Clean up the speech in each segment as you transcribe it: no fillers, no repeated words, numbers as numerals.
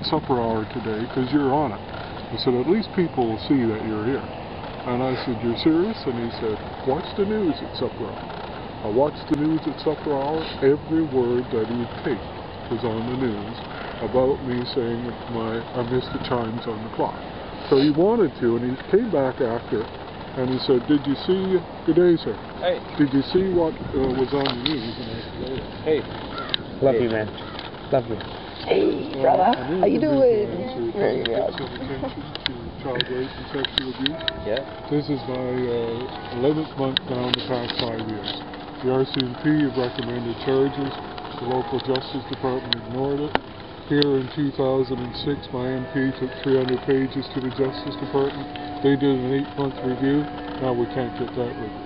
at supper hour today because you're on it. I said, at least people will see that you're here. And I said, you're serious? And he said, watch the news at supper hour. I watched the news at supper hour. Every word that he taped was on the news about me saying I missed the chimes on the clock. So he wanted to, and he came back after, and he said, did you see, good day sir, hey, did you see what was on the news? And I said, oh. Hey, love you, man, love you. Hey brother, how you doing? Very good. Attention to child rape and sexual abuse. Yeah. This is my 11th month down the past 5 years. The RCMP have recommended charges. The local justice department ignored it. Here in 2006, my MP took 300 pages to the Justice Department. They did an 8-month review. Now we can't get that review.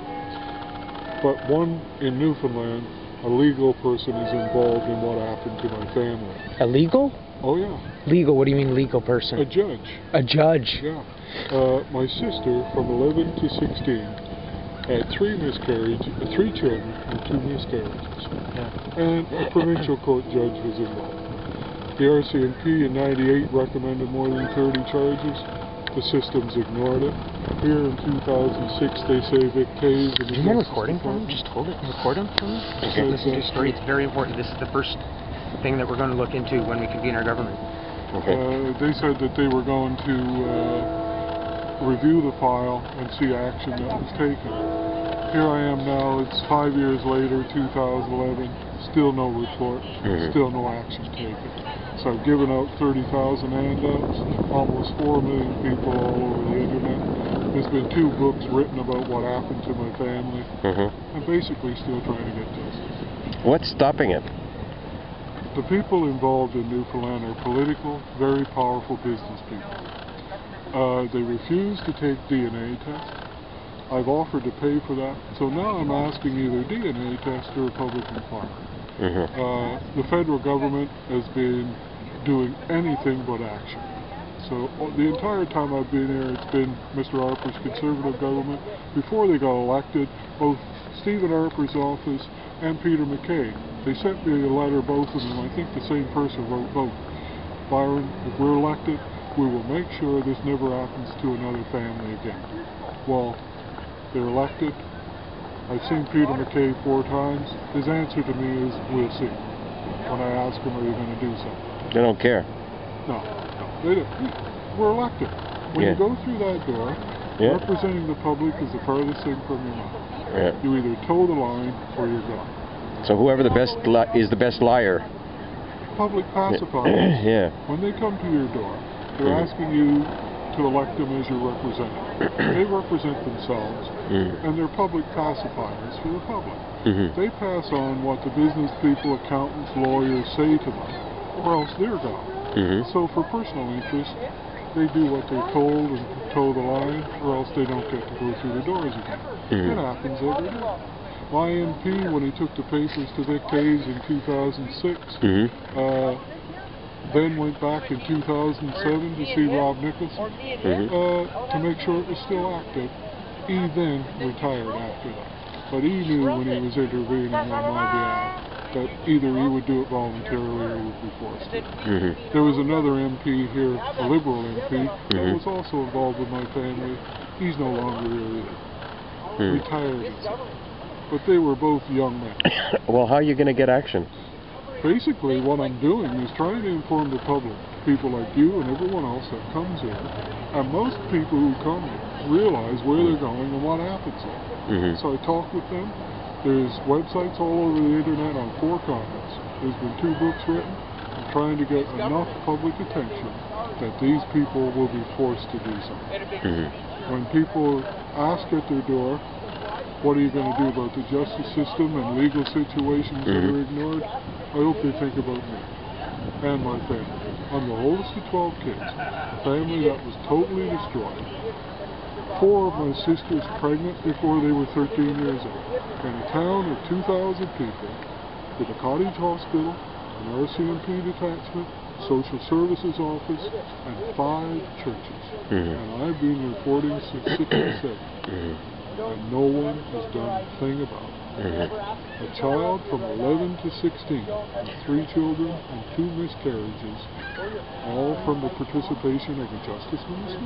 But one in Newfoundland, a legal person is involved in what happened to my family. A legal? Oh yeah. Legal? What do you mean legal person? A judge. A judge? Yeah. My sister, from 11 to 16, had 3 children and 2 miscarriages. Yeah. And a provincial court judge was involved. The RCMP in '98 recommended more than 30 charges. The systems ignored it. Here in 2006 they say Vic Taves and Do you mind recording for him? Just hold it and record him for me? Okay, listen to his story. It's very important. This is the first thing that we're going to look into when we convene our government. Okay. They said that they were going to review the file and see action that was taken. Here I am now, it's 5 years later, 2011, still no report, still no action taken. So I've given out 30,000 handouts, almost 4 million people all over the internet. There's been 2 books written about what happened to my family. I'm basically still trying to get justice. What's stopping it? The people involved in Newfoundland are political, very powerful business people. They refuse to take DNA tests. I've offered to pay for that, so now I'm asking either DNA test or a public inquiry. The federal government has been doing anything but action. So the entire time I've been here, it's been Mr. Harper's Conservative government. Before they got elected, both Stephen Harper's office and Peter MacKay, they sent me a letter, both of them, I think the same person wrote both. Byron, if we're elected, we will make sure this never happens to another family again. Well, they're elected. I've seen Peter MacKay 4 times. His answer to me is, we'll see. When I ask him, are you going to do something? They don't care. No, they don't. We're elected. When you go through that door, representing the public is the farthest thing from your mouth. You either toe the line or you're gone. So whoever the best is the best liar. Public pacifiers. When they come to your door, they're asking you to elect them as your representative. They represent themselves, and they're public pacifiers for the public. They pass on what the business people, accountants, lawyers say to them, or else they're gone. So for personal interest, they do what they're told and toe the line, or else they don't get to go through the doors again. It happens every day. My MP, when he took the papers to Vic Taves in 2006, then went back in 2007 to see Rob Nicholson to make sure it was still active. He then retired after that. But he knew when he was intervening on my behalf that either he would do it voluntarily or he would be forced to. There was another MP here, a Liberal MP, that was also involved with my family. He's no longer here either. Retired. But they were both young men. Well, how are you going to get action? Basically, what I'm doing is trying to inform the public, people like you and everyone else that comes here, and most people who come here realize where they're going and what happens here. So I talk with them. There's websites all over the internet on 4 continents. There's been 2 books written. I'm trying to get enough public attention that these people will be forced to do something. When people ask at their door, what are you going to do about the justice system and legal situations that are ignored? I hope they think about me and my family. I'm the oldest of 12 kids, a family that was totally destroyed. 4 of my sisters pregnant before they were 13 years old. In a town of 2,000 people, with a cottage hospital, an RCMP detachment, social services office, and 5 churches. And I've been reporting since '67. And no one has done a thing about it. A child from 11 to 16, 3 children and 2 miscarriages, all from the participation of a justice minister,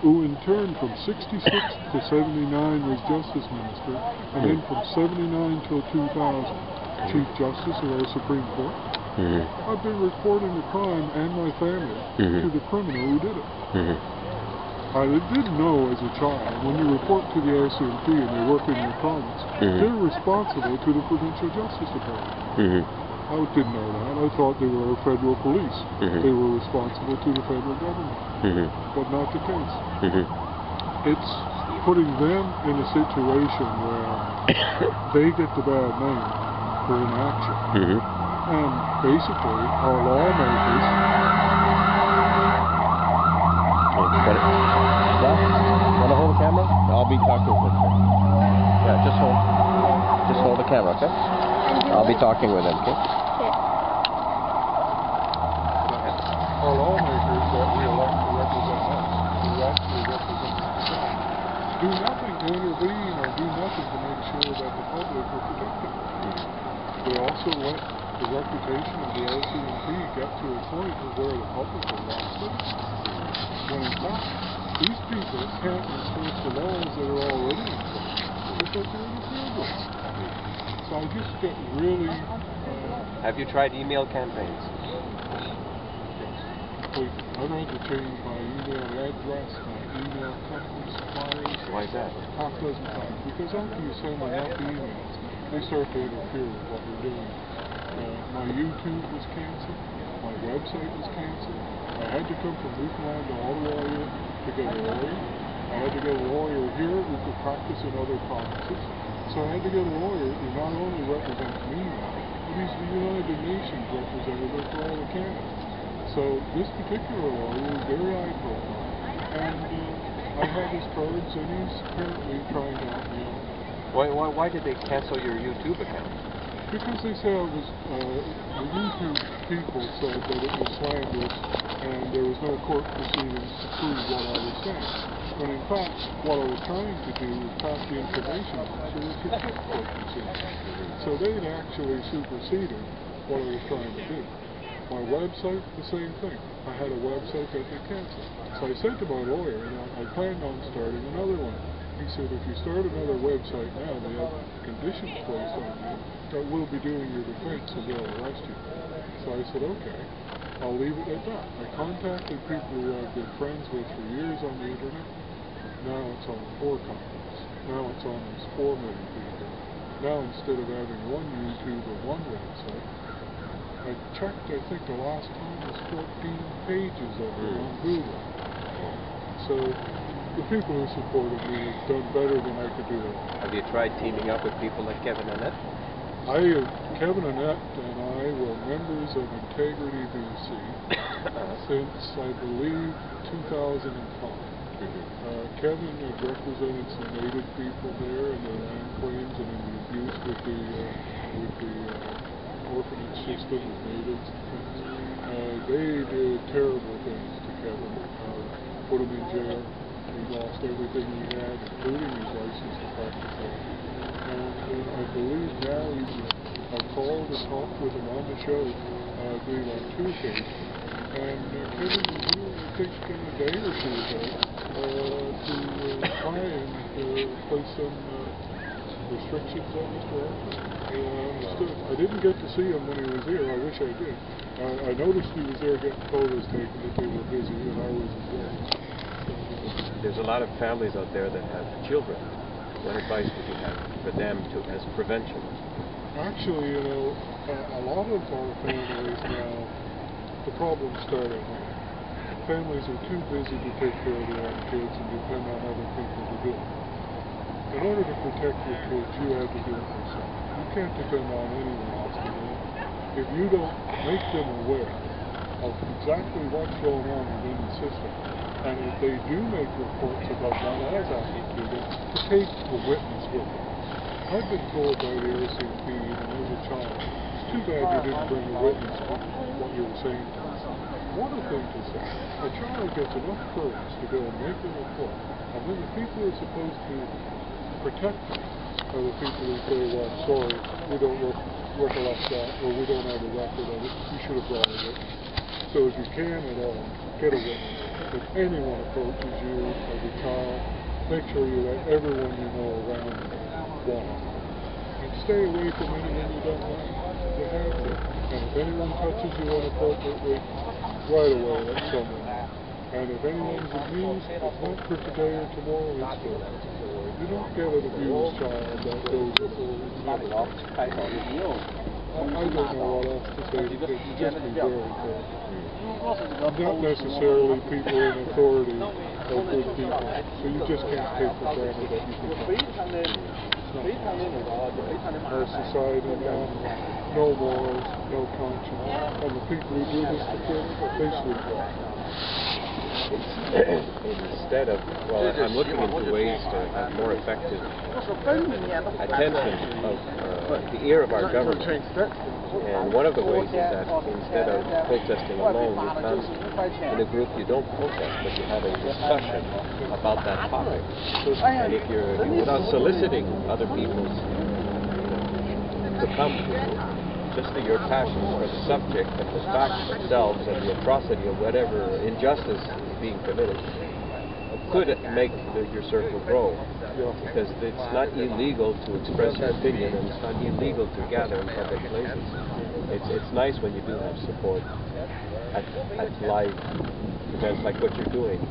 who in turn from 66 to 79 was justice minister, and then from 79 till 2000, Chief Justice of our Supreme Court. I've been reporting the crime and my family to the criminal who did it. I didn't know as a child, when you report to the RCMP and they work in your province, they're responsible to the Provincial Justice Department. I didn't know that. I thought they were our federal police. They were responsible to the federal government, but not the case. It's putting them in a situation where they get the bad name for inaction. And basically, our lawmakers... Want to hold the camera? I'll be talking with him. Yeah, just hold the camera, okay? I'll be talking with him, okay? Our lawmakers that we elect to represent us, who actually represent themselves, do nothing to intervene or do nothing to make sure that the public are protected. They also let the reputation of the RCMP get to a point where the public are lost citizens. When in fact, these people can't enforce the laws that are already in place because they're interfered. So I just get really... Have you tried email campaigns? Yes, I've had to change my email address, my email company suppliers. Why is that? Half dozen times. Because after you send enough emails, they start to interfere with what you're doing. My YouTube was canceled. My website was canceled. I had to come from Newfoundland to Ottawa to get a lawyer. I had to get a lawyer here who could practice in other provinces. So I had to get a lawyer who not only represents me now, but he's the United Nations representative for all of Canada. So this particular lawyer is very high profile, and I have his cards, and he's apparently trying to help me out. Why did they cancel your YouTube account? Because they say I was, the YouTube people said that it was slanderous and there was no court proceedings to prove what I was saying. When in fact, what I was trying to do was pass the information on so we could get court proceedings. So they'd actually superseded what I was trying to do. My website, the same thing. I had a website that they canceled. So I said to my lawyer, I planned on starting another one. He said, if you start another website now, they have conditions placed on you that will be doing your defense and they'll arrest you. So I said, okay, I'll leave it at that. I contacted people who I've been friends with for years on the internet. Now it's on 4 companies. Now it's on these 4 million people. Now instead of having one YouTube or one website, I checked, I think the last time was 14 pages of it on Google. So the people who supported me have done better than I could do. Have you tried teaming up with people like Kevin Annette? Kevin Annette and I were members of Integrity BC since, I believe, 2005. Kevin had represented some Native people there and their land claims and in the abuse with the orphanage system of Natives. They did terrible things to Kevin. Put him in jail. He lost everything he had, including his license to practice law. And I believe now I've called and talked with him on the show, I believe on Tuesday. And Kevin was here, I think, in a day or two ago to try and place some restrictions on Mr. Arthur. Understood. I didn't get to see him when he was here. I wish I did. I noticed he was there getting photos taken, that they were busy, and I was as well. There's a lot of families out there that have children. What advice would you have for them as prevention? Actually, a lot of our families now, the problems start at home. Families are too busy to take care of their own kids and depend on other people to do it. In order to protect your kids, you have to do it yourself. You can't depend on anyone else to do it. If you don't make them aware of exactly what's going on within the system, and if they do make reports about what has happened to them, to take a witness with them. I've been told by the RCMP, even as a child, it's too bad you didn't bring a witness to what you were saying to us. What a thing to say. A child gets enough courage to go and make a report, and then the people who are supposed to protect them are the people who say, well, I'm sorry, we don't recollect that, or we don't have a record of it, you should have brought a witness. So if you can at all, get a witness. If anyone approaches you as a child, make sure you let everyone you know around you walk. And stay away from anyone you don't like. You have to. And if anyone touches you inappropriately, right away let someone know. And if anyone's abused, it's not for today or tomorrow, it's for you don't get an abused child that goes never. I don't know what else to say to kids. Just be very careful. Not necessarily people in authority are good people, so you just can't take for granted that you can help. Our society now, no morals, no conscience, and the people who do this to kids, they sleep well. Instead of, well, I'm looking into ways to have more effective attention of the ear of our government. And one of the ways is that instead of protesting alone, you come in a group, you don't protest, but you have a discussion about that topic. And if you're, without soliciting other people's, to come just your passion for the subject and the facts themselves and the atrocity of whatever injustice is being committed, could make your circle grow. Because it's not illegal to express your opinion, and it's not illegal to gather in public places. It's nice when you do have support at live events like what you're doing.